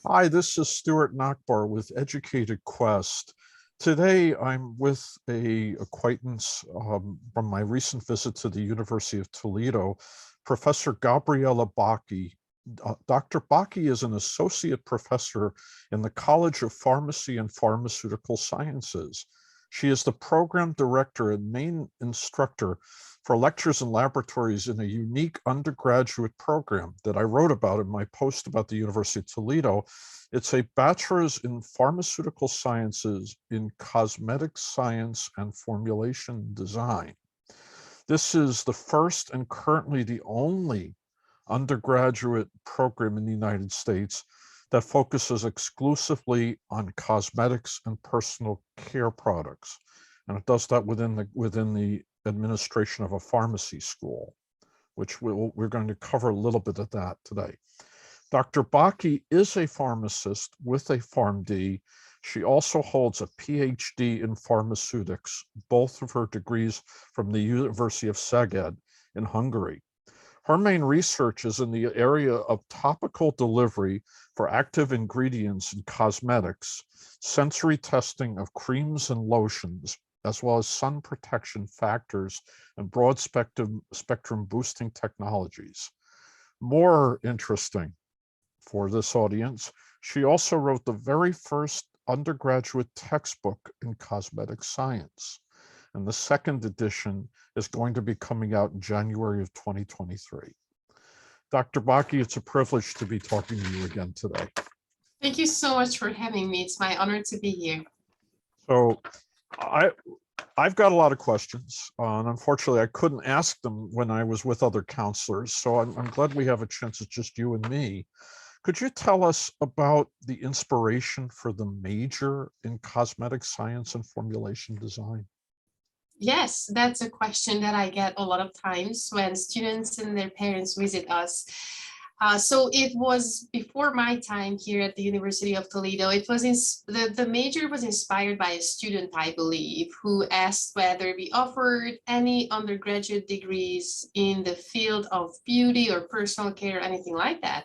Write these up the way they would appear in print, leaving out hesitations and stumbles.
Hi, this is Stuart Nachbar with Educated Quest. Today, I'm with a acquaintance from my recent visit to the University of Toledo, Professor Gabriella Baki. Dr. Baki is an associate professor in the College of Pharmacy and Pharmaceutical Sciences. She is the program director and main instructor for lectures and laboratories in a unique undergraduate program that I wrote about in my post about the University of Toledo. It's a bachelor's in pharmaceutical sciences in cosmetic science and formulation design. This is the first and currently the only undergraduate program in the United States that focuses exclusively on cosmetics and personal care products. And it does that within the administration of a pharmacy school, which we're going to cover a little bit of that today. Dr. Baki is a pharmacist with a PharmD. She also holds a PhD in pharmaceutics, both of her degrees from the University of Szeged in Hungary. Her main research is in the area of topical delivery for active ingredients in cosmetics, sensory testing of creams and lotions, as well as sun protection factors and broad spectrum boosting technologies. More interesting for this audience, she also wrote the very first undergraduate textbook in cosmetic science. And the second edition is going to be coming out in January of 2023. Dr. Baki, it's a privilege to be talking to you again today. Thank you so much for having me. It's my honor to be here. So I've got a lot of questions, and unfortunately I couldn't ask them when I was with other counselors. So I'm glad we have a chance. It's just you and me. Could you tell us about the inspiration for the major in cosmetic science and formulation design? Yes, that's a question that I get a lot of times when students and their parents visit us. So it was before my time here at the University of Toledo. It was the major was inspired by a student, I believe, who asked whether we offered any undergraduate degrees in the field of beauty or personal care or anything like that.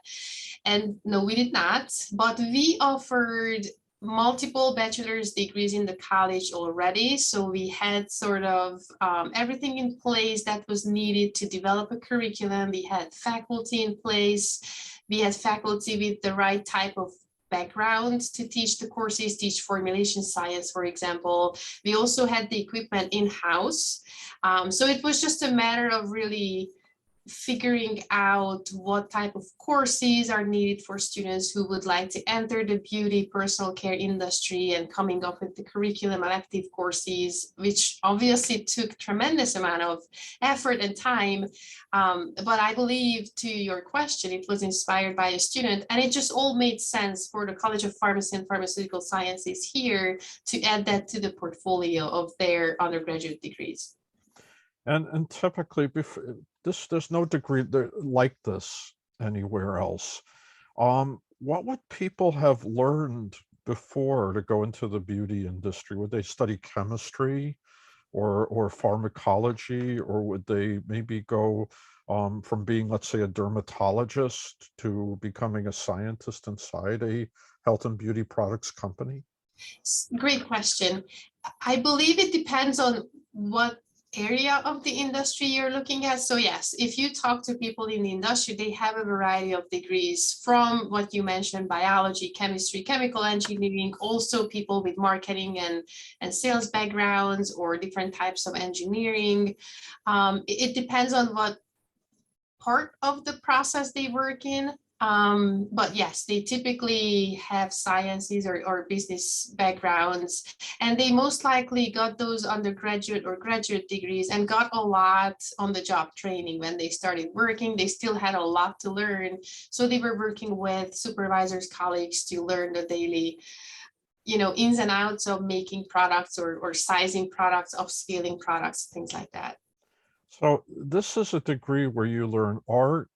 And no, we did not, but we offered multiple bachelor's degrees in the college already. So we had sort of everything in place that was needed to develop a curriculum. We had faculty in place. We had faculty with the right type of background to teach the courses, teach formulation science, for example. We also had the equipment in-house. So it was just a matter of really figuring out what type of courses are needed for students who would like to enter the beauty personal care industry and coming up with the curriculum elective courses, which obviously took tremendous amount of effort and time. But I believe, to your question, it was inspired by a student, and it just all made sense for the College of Pharmacy and Pharmaceutical Sciences here to add that to the portfolio of their undergraduate degrees. And typically, there's no degree like this anywhere else. What would people have learned before to go into the beauty industry? Would they study chemistry or pharmacology, or would they maybe go from being, let's say, a dermatologist to becoming a scientist inside a health and beauty products company? Great question. I believe it depends on what area of the industry you're looking at. So yes, if you talk to people in the industry, they have a variety of degrees from what you mentioned, biology, chemistry, chemical engineering, also people with marketing and sales backgrounds or different types of engineering. It depends on what part of the process they work in. But yes, they typically have sciences or business backgrounds, and they most likely got those undergraduate or graduate degrees and got a lot on the job training when they started working. They still had a lot to learn. So they were working with supervisors, colleagues to learn the daily ins and outs of making products or sizing products, upscaling products, things like that. So this is a degree where you learn art,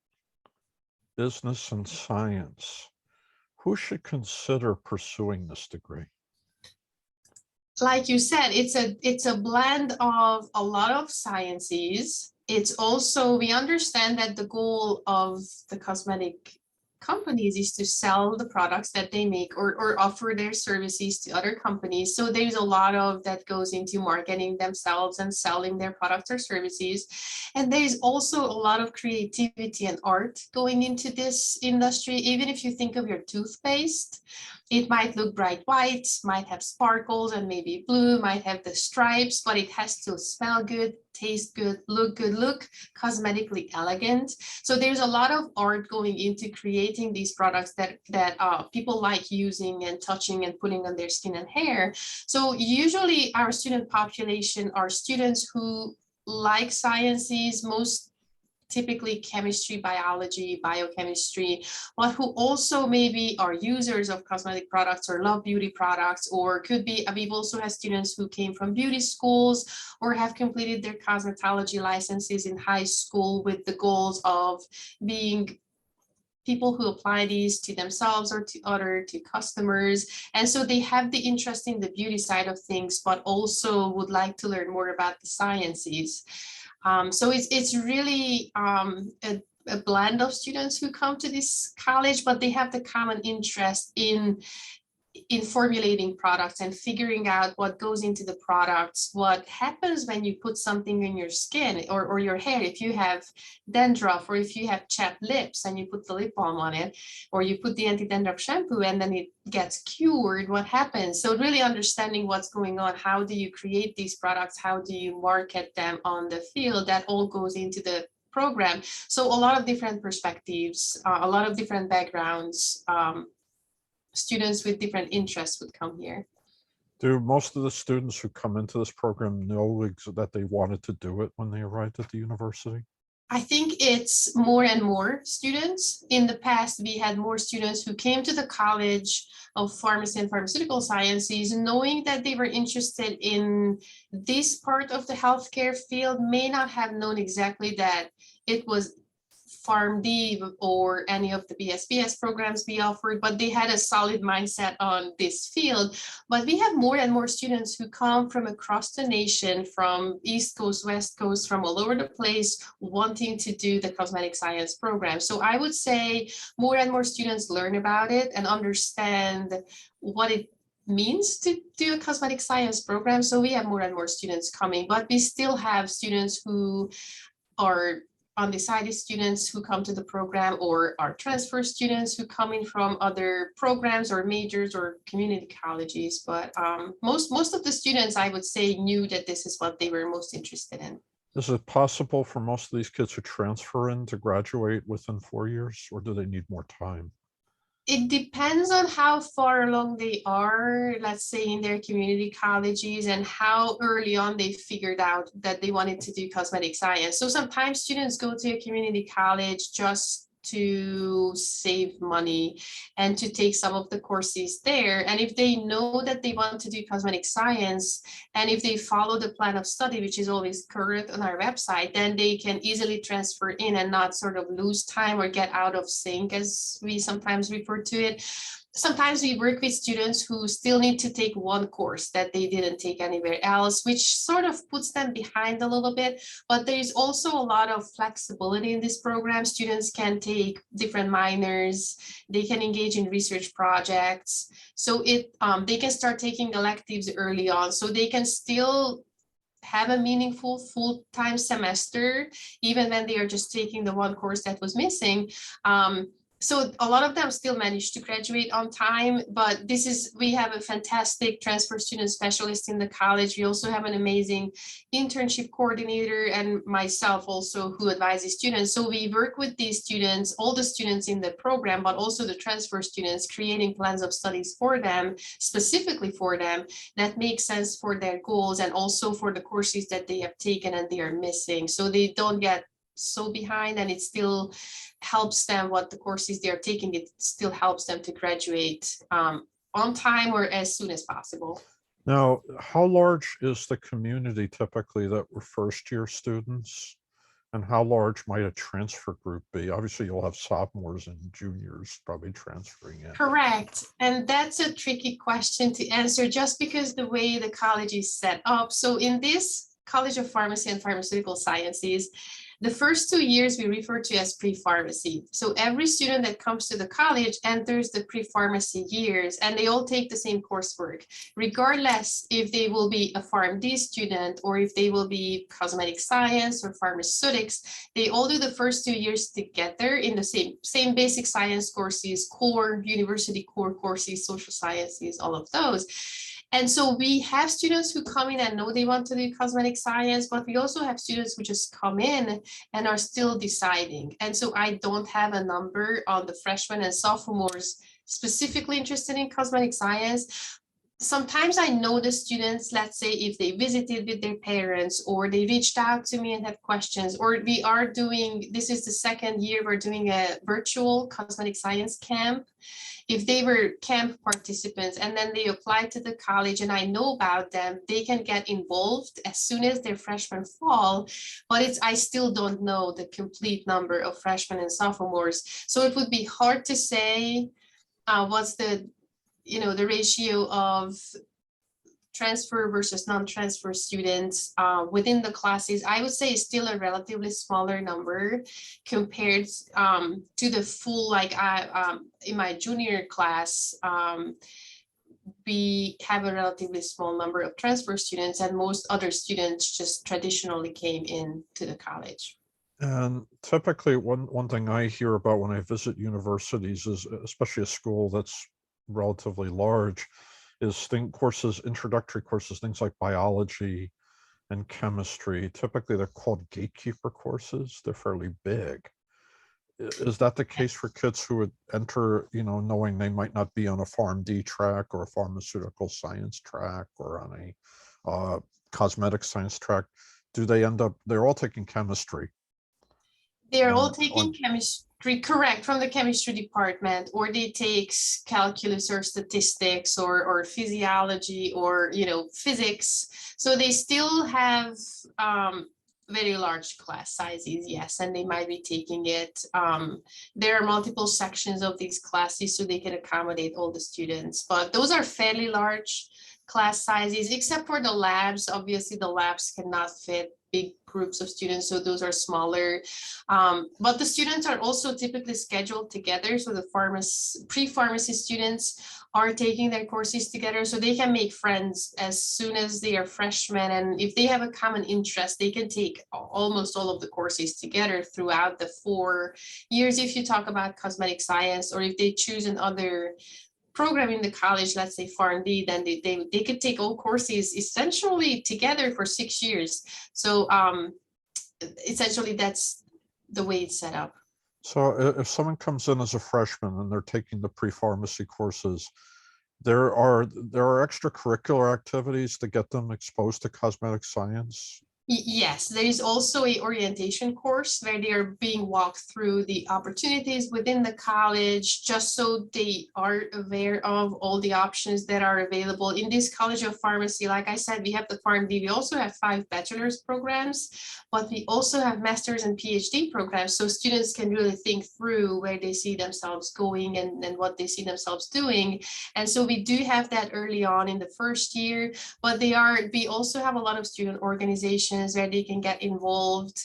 business, and science. Who should consider pursuing this degree? Like you said, it's a blend of a lot of sciences. It's also, we understand that the goal of the cosmetic companies is to sell the products that they make or offer their services to other companies. So there's a lot of that goes into marketing themselves and selling their products or services. And there's also a lot of creativity and art going into this industry. Even if you think of your toothpaste, it might look bright white, might have sparkles and maybe blue, might have the stripes, but it has to smell good, taste good, look cosmetically elegant. So there's a lot of art going into creating these products that people like using and touching and putting on their skin and hair. So usually our student population are students who like sciences, most typically chemistry, biology, biochemistry, but who also maybe are users of cosmetic products or love beauty products, or could be, we've also had students who came from beauty schools or have completed their cosmetology licenses in high school with the goals of being people who apply these to themselves or to customers. And so they have the interest in the beauty side of things, but also would like to learn more about the sciences. So it's really a blend of students who come to this college, but they have the common interest in formulating products and figuring out what goes into the products, what happens when you put something in your skin or your hair. If you have dandruff or if you have chapped lips and you put the lip balm on it, or you put the anti-dandruff shampoo and then it gets cured, what happens? So really understanding what's going on, how do you create these products, how do you market them on the field, that all goes into the program. So a lot of different perspectives, a lot of different backgrounds, students with different interests would come here. Do most of the students who come into this program know that they wanted to do it when they arrived at the university? I think it's more and more students. In the past, we had more students who came to the College of Pharmacy and Pharmaceutical Sciences knowing that they were interested in this part of the healthcare field, may not have known exactly that it was PharmD or any of the BSBS programs we offered, but they had a solid mindset on this field. But we have more and more students who come from across the nation, from East Coast, West Coast, from all over the place, wanting to do the cosmetic science program. So I would say more and more students learn about it and understand what it means to do a cosmetic science program. So we have more and more students coming, but we still have students who are undecided students who come to the program, or are transfer students who come in from other programs or majors or community colleges. But most of the students, I would say, knew that this is what they were most interested in. Is it possible for most of these kids to transfer in to graduate within 4 years, or do they need more time? It depends on how far along they are, let's say in their community colleges, and how early on they figured out that they wanted to do cosmetic science. So sometimes students go to a community college just to save money and to take some of the courses there. And if they know that they want to do cosmetic science, and if they follow the plan of study, which is always current on our website, then they can easily transfer in and not sort of lose time or get out of sync, as we sometimes refer to it. Sometimes we work with students who still need to take one course that they didn't take anywhere else, which sort of puts them behind a little bit. But there is also a lot of flexibility in this program. Students can take different minors, they can engage in research projects. So they can start taking electives early on, so they can still have a meaningful full-time semester, even when they are just taking the one course that was missing. So a lot of them still manage to graduate on time, but we have a fantastic transfer student specialist in the college. We also have an amazing internship coordinator, and myself also, who advises students. So we work with these students, all the students in the program, but also the transfer students, creating plans of studies for them, specifically for them, that make sense for their goals and also for the courses that they have taken and they are missing. So they don't get so behind, and it still helps them, what the courses they're taking, it still helps them to graduate on time or as soon as possible. Now, how large is the community typically that were first-year students? And how large might a transfer group be? Obviously, you'll have sophomores and juniors probably transferring in. Correct. And that's a tricky question to answer, just because the way the college is set up. So in this College of Pharmacy and Pharmaceutical Sciences, The first 2 years we refer to as pre-pharmacy. So every student that comes to the college enters the pre-pharmacy years, and they all take the same coursework, regardless if they will be a PharmD student or if they will be cosmetic science or pharmaceutics. They all do the first 2 years together in the same basic science courses, core, university core courses, social sciences, all of those. And so we have students who come in and know they want to do cosmetic science, but we also have students who just come in and are still deciding. And so I don't have a number on the freshmen and sophomores specifically interested in cosmetic science. Sometimes I know the students, let's say if they visited with their parents or they reached out to me and had questions, or we are doing, this is the second year we're doing a virtual cosmetic science camp. If they were camp participants and then they apply to the college and I know about them, they can get involved as soon as their freshman fall, but I still don't know the complete number of freshmen and sophomores. So it would be hard to say what's the ratio of transfer versus non-transfer students within the classes. I would say it's still a relatively smaller number compared to the full, like in my junior class, we have a relatively small number of transfer students, and most other students just traditionally came into the college. And typically one thing I hear about when I visit universities is, especially a school that's relatively large, is courses, introductory courses, things like biology and chemistry. Typically, they're called gatekeeper courses. They're fairly big. Is that the case for kids who would enter, knowing they might not be on a PharmD track or a pharmaceutical science track or on a cosmetic science track? Do they end up, they're all taking chemistry? They're all taking chemistry, correct, from the chemistry department, or they take calculus or statistics or physiology or physics. So they still have very large class sizes, yes, and they might be taking it. There are multiple sections of these classes, so they can accommodate all the students, but those are fairly large class sizes, except for the labs. Obviously, the labs cannot fit big groups of students, so those are smaller. But the students are also typically scheduled together, so the pre-pharmacy students are taking their courses together, so they can make friends as soon as they are freshmen, and if they have a common interest, they can take almost all of the courses together throughout the 4 years if you talk about cosmetic science, or if they choose another program in the college, let's say PharmD, then they could take all courses essentially together for 6 years. So essentially that's the way it's set up. So if someone comes in as a freshman and they're taking the pre-pharmacy courses, there are extracurricular activities to get them exposed to cosmetic science. Yes, there is also a orientation course where they are being walked through the opportunities within the college, just so they are aware of all the options that are available in this College of Pharmacy. Like I said, we have the PharmD. We also have 5 bachelor's programs, but we also have master's and PhD programs. So students can really think through where they see themselves going and what they see themselves doing. And so we do have that early on in the first year, but we also have a lot of student organizations where they can get involved.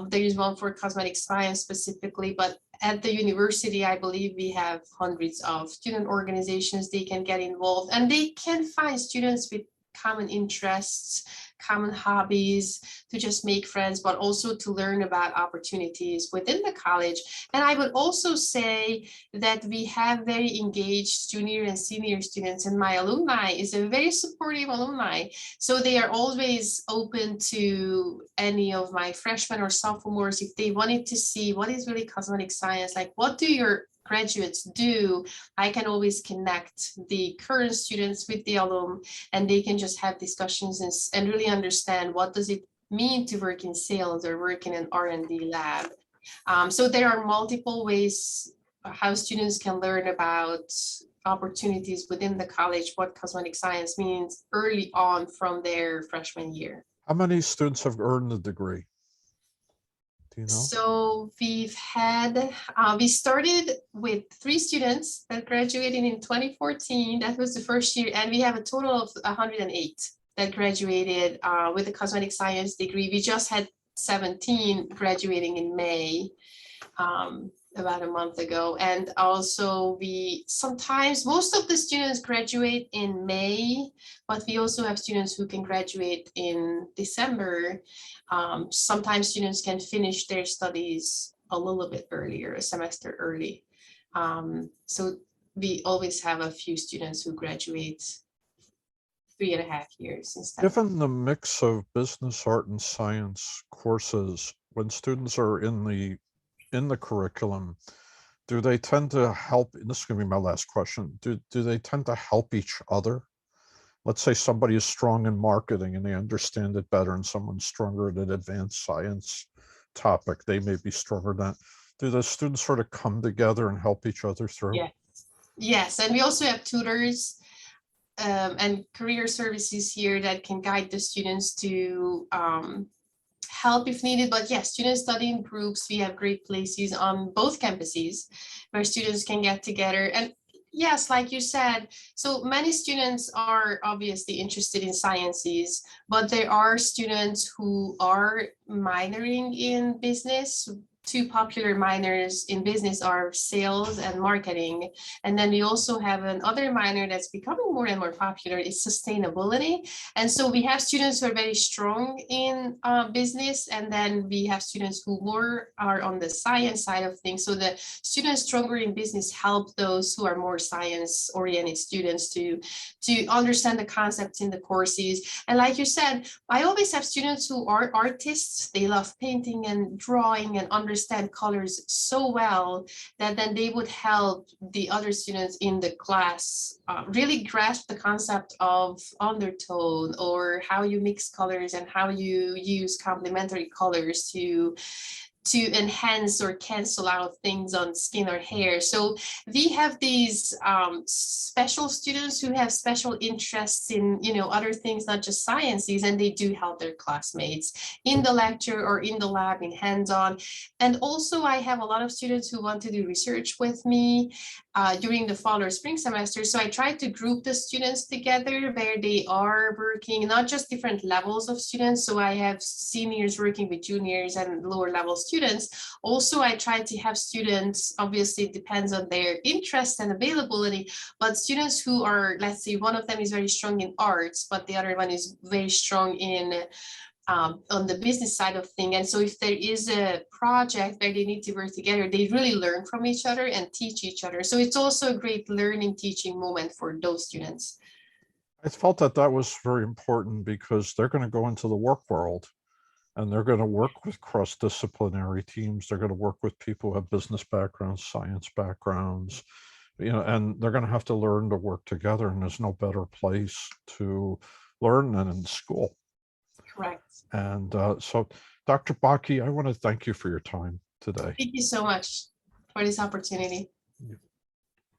There is one for cosmetic science specifically, but at the university, I believe we have hundreds of student organizations they can get involved, and they can find students with common interests, common hobbies, to just make friends, but also to learn about opportunities within the college. And I would also say that we have very engaged junior and senior students, and my alumni is a very supportive alumni. So they are always open to any of my freshmen or sophomores if they wanted to see what is really cosmetic science, like what do your graduates do. I can always connect the current students with the alum, and they can just have discussions and really understand what does it mean to work in sales or work in an R&D lab. So there are multiple ways how students can learn about opportunities within the college, what cosmetic science means early on from their freshman year. How many students have earned the degree? Do you know? So we've had, we started with 3 students that graduated in 2014. That was the first year. And we have a total of 108 that graduated with a cosmetic science degree. We just had 17 graduating in May, about a month ago. And also sometimes most of the students graduate in May, but we also have students who can graduate in December. Sometimes students can finish their studies a little bit earlier, a semester early. So we always have a few students who graduate 3.5 years instead. Given the mix of business, art, and science courses, when students are in the curriculum, do they tend to help? And this is going to be my last question. Do they tend to help each other? Let's say somebody is strong in marketing and they understand it better, and someone's stronger at an advanced science topic. They may be stronger than that. Do the students sort of come together and help each other through? Yeah. Yes, and we also have tutors and career services here that can guide the students to help if needed. But yes, students study in groups. We have great places on both campuses where students can get together. And yes, like you said, so many students are obviously interested in sciences, but there are students who are minoring in business. Two popular minors in business are sales and marketing. And then we also have another minor that's becoming more and more popular, is sustainability. And so we have students who are very strong in business, and then we have students who more are on the science side of things. So the students stronger in business help those who are more science-oriented students to understand the concepts in the courses. And like you said, I always have students who are artists. They love painting and drawing and understand colors so well that then they would help the other students in the class really grasp the concept of undertone, or how you mix colors and how you use complementary colors to enhance or cancel out things on skin or hair. So we have these special students who have special interests in, other things, not just sciences, and they do help their classmates in the lecture or in the lab in hands-on. And also I have a lot of students who want to do research with me during the fall or spring semester. So I try to group the students together where they are working, not just different levels of students. So I have seniors working with juniors and lower level students. Also, I try to have students, obviously it depends on their interest and availability, but students who are, let's say one of them is very strong in arts, but the other one is very strong in on the business side of things. And so if there is a project where they need to work together, they really learn from each other and teach each other. So it's also a great learning, teaching moment for those students. I felt that was very important because they're going to go into the work world and they're going to work with cross-disciplinary teams. They're going to work with people who have business backgrounds, science backgrounds, and they're going to have to learn to work together. And there's no better place to learn than in school. Correct. And so, Dr. Baki, I want to thank you for your time today. Thank you so much for this opportunity.